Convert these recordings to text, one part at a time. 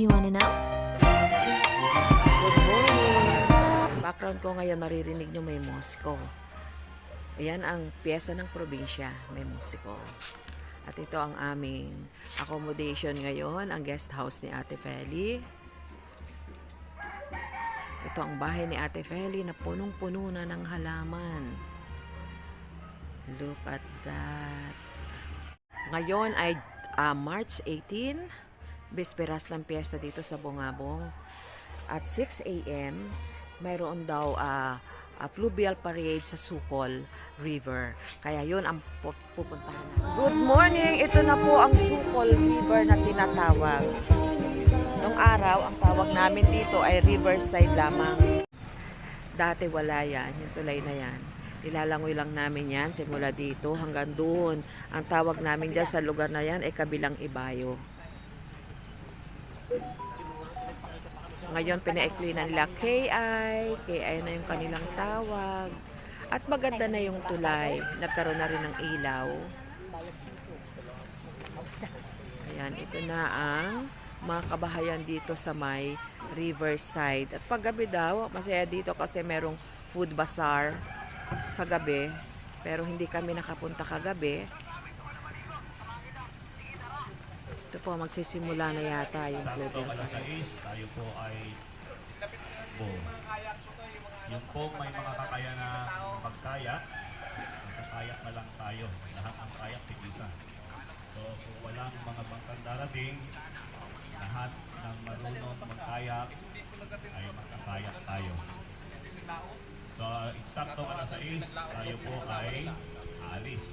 Do you wanna know? Good morning! Background ko ngayon, maririnig nyo may musiko. Ayan ang piyesa ng probinsya, may musiko. At ito ang aming accommodation ngayon, ang guest house ni Ate Feli. Ito ang bahay ni Ate Feli na punong-puno na ng halaman. Look at that. Ngayon ay March 18, bisperas ng piyesta dito sa Bungabong. At 6 a.m. mayroon daw fluvial parade sa Sukol River. Kaya yun ang pupuntahan natin. Good morning! Ito na po ang Sukol River na tinatawag. Nung araw, ang tawag namin dito ay Riverside lamang. Dati wala yan, yung tulay na yan. Nilalangoy lang namin yan simula dito hanggang doon. Ang tawag namin dyan sa lugar na yan ay Kabilang Ibayo. Ngayon pinaikli na nila KI na yung kanilang tawag. At maganda na yung tulay. Nagkaroon na rin ng ilaw. Ayan, ito na ang mga kabahayan dito sa may Riverside. At paggabi daw, masaya dito kasi merong food bazaar sa gabi. Pero hindi kami nakapunta kagabi. Ito po, magsisimula na yata yung Sakto alas 6, tayo po ay yung po may mga kakaya na magkayak na lang tayo. Lahat ng kayak tigisa. So kung walang mga bangkang darating, lahat ng marunong magkayak ay magkakayak tayo. So eksakto alas 6, tayo po ay aalis.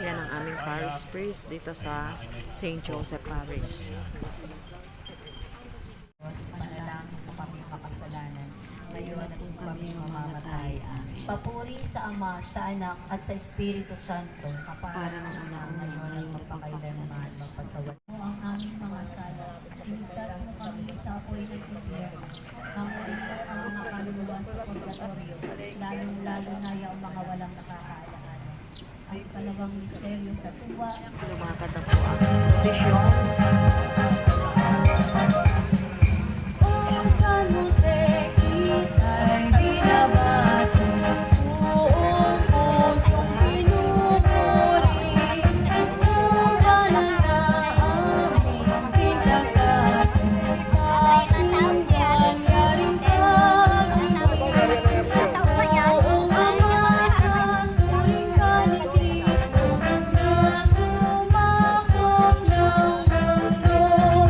yan ang aming parish priest dito sa St. Joseph Parish. Panalangin ko kami makasalanan, ngayon at kung kami mamamatay. Papuri sa Ama, sa Anak, at sa Espiritu Santo, kapara ng unang ngayon at magpakailanman, magpasawat mo ang aming mga sala. Iligtas mo kami sa apoy ng gobyerno. Hanguin mo ang mga kaluluwa sa purgatorio, lalong-lalo na yung mga walang nakakaalam. Ang kalawang misteryo sa tuwa. Lumakad na po ang posisyon. San Jose, ika'y binabato. Buong pusong pinupuri. Ang banal na aming pinagkasin. Ating nangyaring pag-ibig. Buong Ama, puring ka ni Kristo na sumakop ng mundo.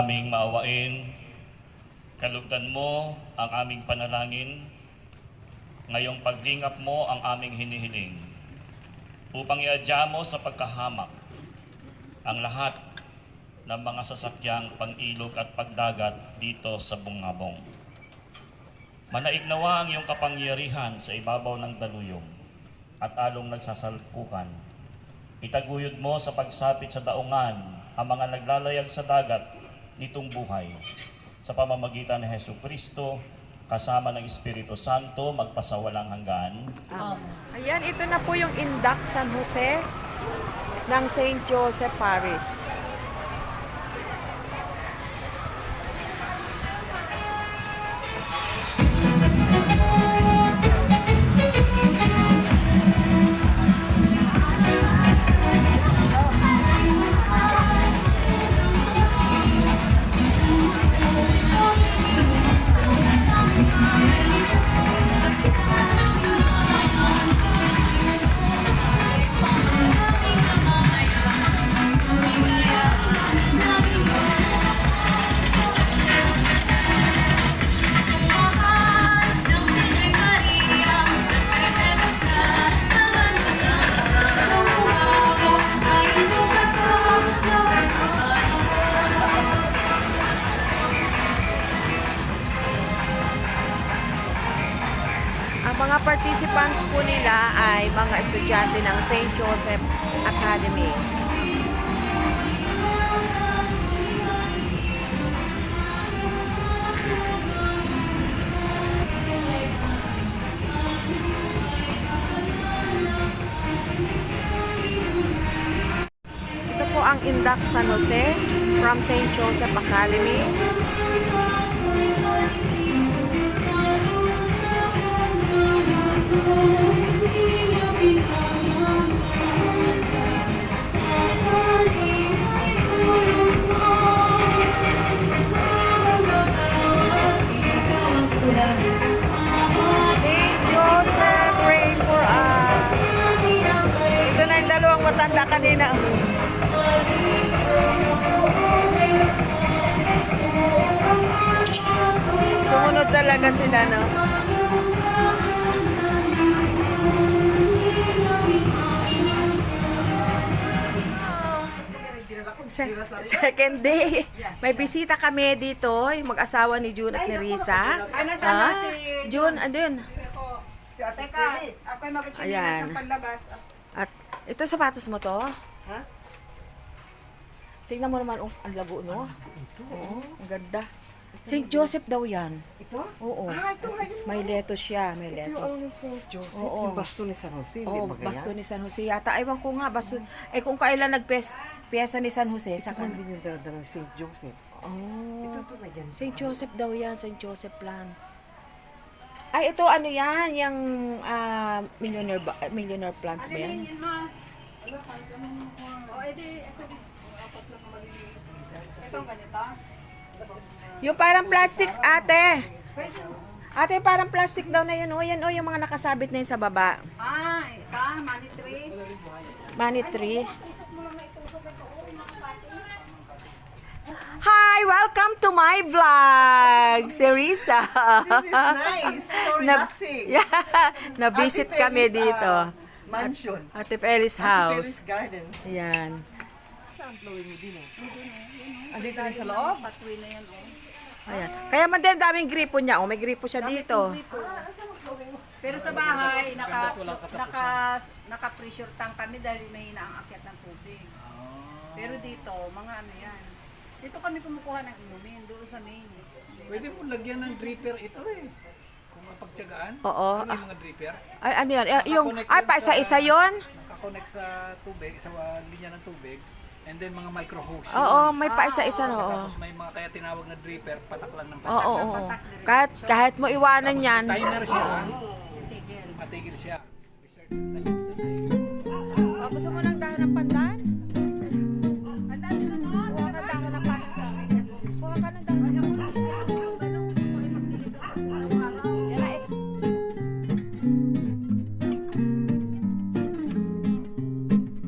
naming maawain, kalugdan mo ang aming panalangin, ngayong paglingap mo ang aming hinihiling, upang iadya mo sa pagkahamak ang lahat ng mga sasakyang pang-ilog at pagdagat dito sa Bungabong. Manaignawa ang iyong kapangyarihan sa ibabaw ng daluyong at along nagsasalkukan. Itaguyod mo sa pagsapit sa daungan ang mga naglalayag sa dagat nitong buhay. Sa pamamagitan ni Jesucristo, kasama ng Espiritu Santo, magpasawalang hanggan. Ayan, ito na po yung Indak San Jose ng St. Joseph Parish. Ang mga participants po nila ay mga estudyante ng St. Joseph Academy. Ito po ang Indak San Jose from St. Joseph Academy. St. Joseph, pray for us. Ito na yung dalawang matanda kanina. Sumunod talaga sila, no? Second day. May bisita kami dito, yung mag-asawa ni June at ni Risa. nasaan na si June, andun. Teka, ako'y mag-chinilas Ayan. ng panlabas. At ito sapatos mo to? Ha? Tingnan mo naman, oh, ang lago, no? Oo, ang ganda. St. Joseph daw yan. Ito? Oo. Ito nga yun. May lettuce siya, may Ito yung lettuce. ni St. Joseph, Oo. yung basto ni San Jose, hindi Oo, ba kaya? basto ni San Jose yata. Aywan ko nga, basto. Eh kung kailan piyesa ni San Jose, Ito sa kung din yung dala ng St. Joseph. Oh. Ito na yan. St. Joseph daw yan, St. Joseph plants. Ay, ito ano yan? Yung millionaire plants ba yan? Itong ganito? Yung parang plastic, ate. Ate, parang plastic daw na yun. O, yan o, yung mga nakasabit na yun sa baba. Money tree. Money tree. Hi! Welcome to my vlog! Si Risa. This is nice. So relaxing. Na-visit Ate kami Feli's, dito. Mansion. Ate Feli's Ate house. Feli's garden. Yan. Saan blowing mo din eh? Andito rin sa loob? Ayan. Kaya man din daming gripo niya. Oh, may gripo siya dito. Pero sa bahay, naka-pressure tank kami dahil may inaangakyat ng tubig. Pero dito, mga ano yan. Dito kami kumukuha ng inumin, doon sa main. Pwede mo lagyan ng dripper ito eh. Kung mapagtyagaan. Oo. Ano yung mga dripper? Ay, ano yan? Yung, ay, pa isa-isa yun? Nakakonect sa tubig, sa linya ng tubig. And then mga micro hose. Oo, may pa isa-isa, no? Oo. Tapos may mga kaya tinawag na dripper, patak lang ng patak. Oo, oo. Kahit mo iwanan yan. Timer siya. Tigil. Matigil siya. Research.